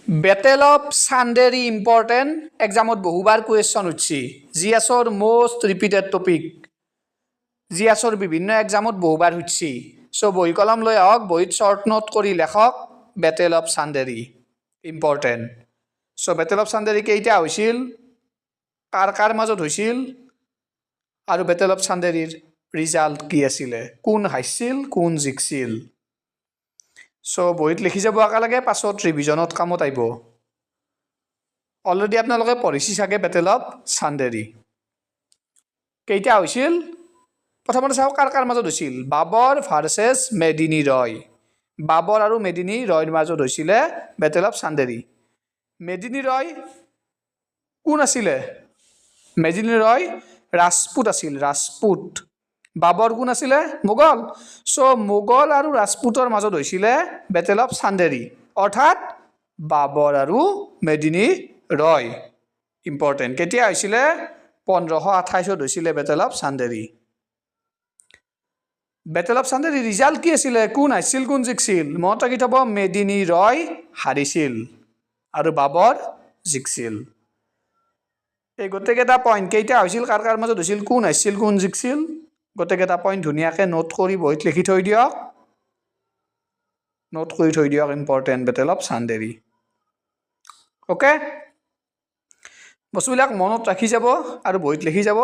Battle of Sanderi important examot বহুবাৰ question উঠছি জিএসৰ most repeated topic জিএসৰ বিভিন্ন examot বহুবাৰ উঠছি সো বহি কলম লৈ আহক বহিত short note কৰি লেখক Battle of Sanderi important so Battle of Sanderi কেইটা হৈছিল কাৰ মাজত হৈছিল আৰু Battle of Sanderiৰ result কি আছিল কোন হাইছিল কোন জিকিছিল সো বহিত লিখি যাব একেলগে পাছত ৰিভিজনত কামত আইব অলৰেডি আপোনালোকে পঢ়িছি সাগে Battle of Sanderi কেইটা হৈছিল প্ৰথমতে চাও কাৰ মাজত হৈছিল বাবৰ ভাৰ্সেস মেদিনী ৰয় বাবৰ আৰু মেদিনী ৰয়ৰ মাজত হৈছিল Battle of Sanderi মেদিনী ৰয় কোন আছিল মেদিনী ৰয় ৰাজপুত আছিল ৰাজপুত বাবৰ কোন আছিল মোগল সো মোগল আৰু ৰাজপুতৰ মাজত হৈছিল Battle of Sanderi অৰ্থাৎ বাবৰ আৰু মেদিনী ৰয় ইম্পৰ্টেন্ট কেতিয়া হৈছিল 1528 হৈছিল Battle of Sanderi Battle of Sanderi result কি আছিল কোন হাইছিল কোন জিকিছিল মত ৰাখি থব মেদিনী ৰয় হাৰিছিল আৰু বাবৰ জিকিছিল এই গটেকেটা পইণ্ট কেইটা হৈছিল কাৰ মাজত হৈছিল কোন হাইছিল কোন জিকিছিল গটেকেটা পইণ্ট ধুনিয়াকে নোট কৰি বহিত লিখি থৈ দিয়ক নোট কৰি থৈ দিয়ক important Battle of Sanderi okay বস্তুবিলাক মনত ৰাখি যাব আৰু বহিত লিখি যাব